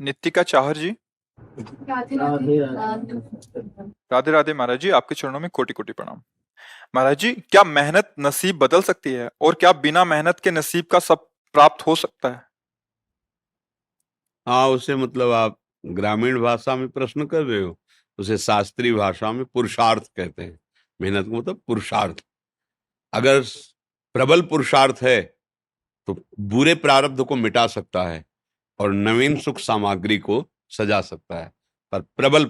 नित्तिका चाहर जी। राधे राधे। राधे राधे महाराज जी, आपके चरणों में कोटि कोटि प्रणाम। महाराज जी, क्या मेहनत नसीब बदल सकती है और क्या बिना मेहनत के नसीब का सब प्राप्त हो सकता है? हाँ, उसे मतलब आप ग्रामीण भाषा में प्रश्न कर रहे हो। उसे शास्त्रीय भाषा में पुरुषार्थ कहते हैं। मेहनत का मतलब पुरुषार्थ। अगर प्रबल पुरुषार्थ है तो बुरे प्रारब्ध को मिटा सकता है और नवीन सुख सामग्री को सजा सकता है। पर प्रबल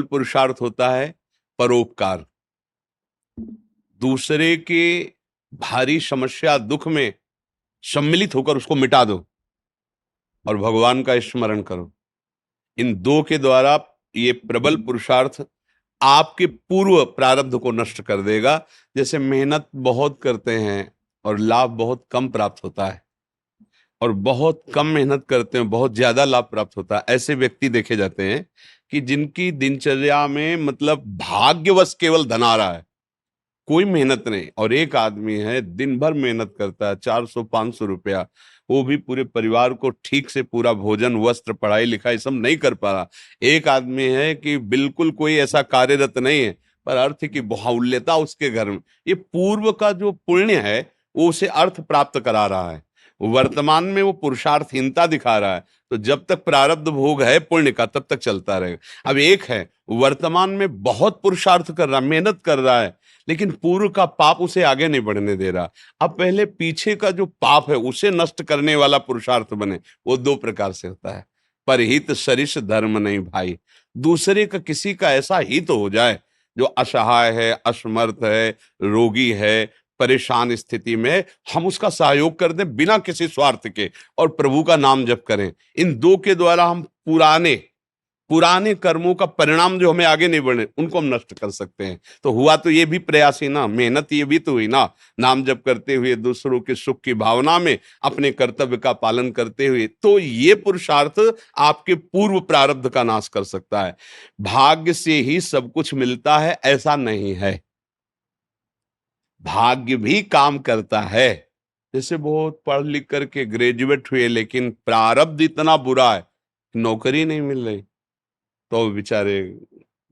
पुरुषार्थ होता है परोपकार। दूसरे के भारी समस्या दुख में सम्मिलित होकर उसको मिटा दो और भगवान का स्मरण करो। इन दो के द्वारा ये प्रबल पुरुषार्थ आपके पूर्व प्रारब्ध को नष्ट कर देगा। जैसे मेहनत बहुत करते हैं और लाभ बहुत कम प्राप्त होता है, और बहुत कम मेहनत करते हैं बहुत ज्यादा लाभ प्राप्त होता है। ऐसे व्यक्ति देखे जाते हैं कि जिनकी दिनचर्या में मतलब भाग्यवश केवल धन आ रहा है, कोई मेहनत नहीं। और एक आदमी है दिन भर मेहनत करता है, 400-500 रुपया, वो भी पूरे परिवार को ठीक से पूरा भोजन वस्त्र पढ़ाई लिखाई सब नहीं कर पा रहा। एक आदमी है कि बिल्कुल कोई ऐसा कार्यरत नहीं है, पर अर्थ की बाहुल्यता उसके घर में। ये पूर्व का जो पुण्य है वो उसे अर्थ प्राप्त करा रहा है, वर्तमान में वो पुरुषार्थहीनता दिखा रहा है। तो जब तक प्रारब्ध भोग है पुण्य का तब तक चलता रहेगा। अब एक है वर्तमान में बहुत पुरुषार्थ कर रहा, मेहनत कर रहा है, लेकिन पूर्व का पाप उसे आगे नहीं बढ़ने दे रहा। अब पहले पीछे का जो पाप है उसे नष्ट करने वाला पुरुषार्थ बने। वो दो प्रकार से होता है। परहित सरिष धर्म नहीं भाई। दूसरे का किसी का ऐसा हित हो जाए जो असहाय है, असमर्थ है, रोगी है, परेशान स्थिति में, हम उसका सहयोग कर दें बिना किसी स्वार्थ के और प्रभु का नाम जप करें। इन दो के द्वारा हम पुराने पुराने कर्मों का परिणाम जो हमें आगे नहीं बढ़े उनको हम नष्ट कर सकते हैं। तो हुआ तो ये भी प्रयास ही ना, मेहनत ये भी तो हुई ना। नाम जप करते हुए दूसरों के सुख की भावना में अपने कर्तव्य का पालन करते हुए, तो ये पुरुषार्थ आपके पूर्व प्रारब्ध का नाश कर सकता है। भाग्य से ही सब कुछ मिलता है ऐसा नहीं है, भाग्य भी काम करता है। जैसे बहुत पढ़ लिख करके ग्रेजुएट हुए लेकिन प्रारब्ध इतना बुरा है, नौकरी नहीं मिल रही, तो बेचारे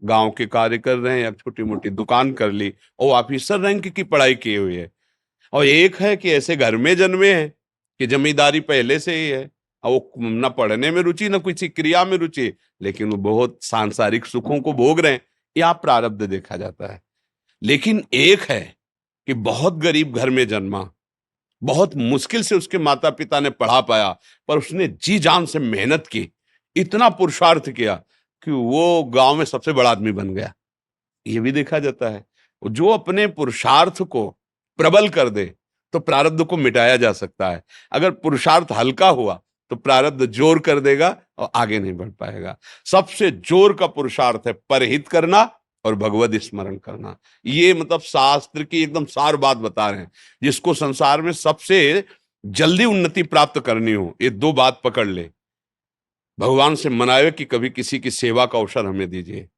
गांव के कार्य कर रहे हैं या छोटी मोटी दुकान कर ली और ऑफिसर रैंक की पढ़ाई किए हुए है। और एक है कि ऐसे घर में जन्मे हैं कि जमींदारी पहले से ही है, और वो न पढ़ने में रुचि न किसी क्रिया में रुचि, लेकिन वो बहुत सांसारिक सुखों को भोग रहे हैं। यहाँ प्रारब्ध देखा जाता है। लेकिन एक है कि बहुत गरीब घर में जन्मा, बहुत मुश्किल से उसके माता पिता ने पढ़ा पाया, पर उसने जी जान से मेहनत की, इतना पुरुषार्थ किया कि वो गांव में सबसे बड़ा आदमी बन गया। ये भी देखा जाता है। जो अपने पुरुषार्थ को प्रबल कर दे तो प्रारब्ध को मिटाया जा सकता है। अगर पुरुषार्थ हल्का हुआ तो प्रारब्ध जोर कर देगा और आगे नहीं बढ़ पाएगा। सबसे जोर का पुरुषार्थ है परहित करना और भगवत स्मरण करना। ये मतलब शास्त्र की एकदम सार बात बता रहे हैं। जिसको संसार में सबसे जल्दी उन्नति प्राप्त करनी हो, ये दो बात पकड़ ले। भगवान से मनावे कि कभी किसी की सेवा का अवसर हमें दीजिए।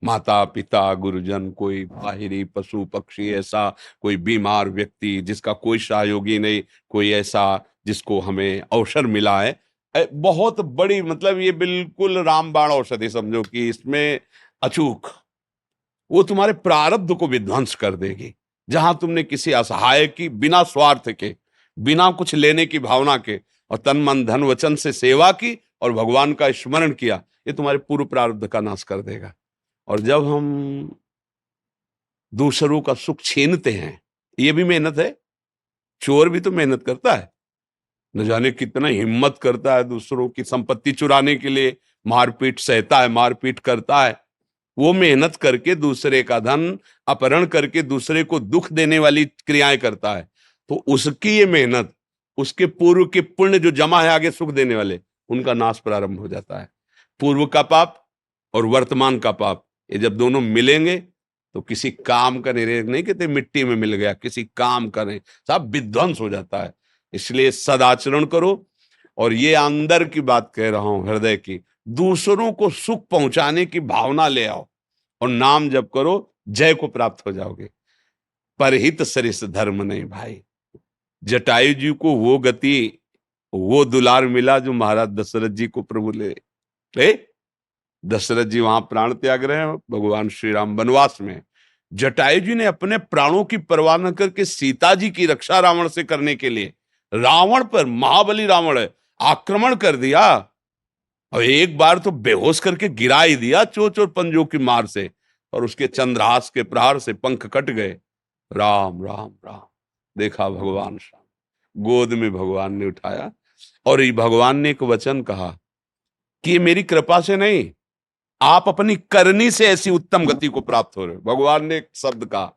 माता पिता गुरुजन, कोई बाहरी पशु पक्षी, ऐसा कोई बीमार व्यक्ति जिसका कोई सहयोगी नहीं, कोई ऐसा जिसको हमें अवसर मिला है, बहुत बड़ी मतलब ये बिल्कुल रामबाण औषधि समझो कि इसमें अचूक वो तुम्हारे प्रारब्ध को विध्वंस कर देगी। जहां तुमने किसी असहाय की बिना स्वार्थ के, बिना कुछ लेने की भावना के और तन मन धन वचन से सेवा की और भगवान का स्मरण किया, ये तुम्हारे पूर्व प्रारब्ध का नाश कर देगा। और जब हम दूसरों का सुख छीनते हैं, ये भी मेहनत है। चोर भी तो मेहनत करता है, न जाने कितना हिम्मत करता है दूसरों की संपत्ति चुराने के लिए, मारपीट सहता है, मारपीट करता है। वो मेहनत करके दूसरे का धन अपहरण करके दूसरे को दुख देने वाली क्रियाएं करता है। तो उसकी ये मेहनत, उसके पूर्व के पुण्य जो जमा है आगे सुख देने वाले, उनका नाश प्रारंभ हो जाता है। पूर्व का पाप और वर्तमान का पाप, ये जब दोनों मिलेंगे तो किसी काम का नहीं कहते मिट्टी में मिल गया, किसी काम का नहीं, सब विध्वंस हो जाता है। इसलिए सदाचरण करो। और ये अंदर की बात कह रहा हूं, हृदय की, दूसरों को सुख पहुंचाने की भावना ले आओ और नाम जप करो, जय को प्राप्त हो जाओगे। परहित सरिस धर्म नहीं भाई। जटायु जी को वो गति वो दुलार मिला जो महाराज दशरथ जी को प्रभु ले। दशरथ जी वहां प्राण त्याग रहे हैं, भगवान श्री राम वनवास में। जटायु जी ने अपने प्राणों की परवाह न करके सीता जी की रक्षा रावण से करने के लिए रावण पर, महाबली रावण है, आक्रमण कर दिया और एक बार तो बेहोश करके गिरा ही दिया चोंच और पंजों की मार से, और उसके चंद्रहास के प्रहार से पंख कट गए। राम राम राम। देखा भगवान श्याम, गोद में भगवान ने उठाया और ये भगवान ने एक वचन कहा कि ये मेरी कृपा से नहीं, आप अपनी करनी से ऐसी उत्तम गति को प्राप्त हो रहे हो। भगवान ने एक शब्द कहा,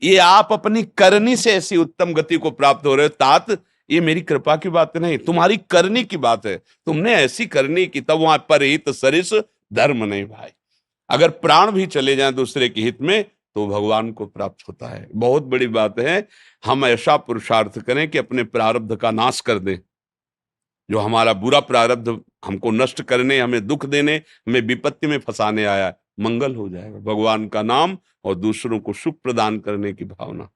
ये आप अपनी करनी से ऐसी उत्तम गति को प्राप्त हो रहे हो। तात, ये मेरी कृपा की बात नहीं, तुम्हारी करनी की बात है। तुमने ऐसी करनी की, तब वहां परहित सरिस धर्म नहीं भाई। अगर प्राण भी चले जाएं दूसरे के हित में तो भगवान को प्राप्त होता है। बहुत बड़ी बात है, हम ऐसा पुरुषार्थ करें कि अपने प्रारब्ध का नाश कर दें। जो हमारा बुरा प्रारब्ध हमको नष्ट करने, हमें दुख देने, हमें विपत्ति में फंसाने आया, मंगल हो जाएगा। भगवान का नाम और दूसरों को सुख प्रदान करने की भावना।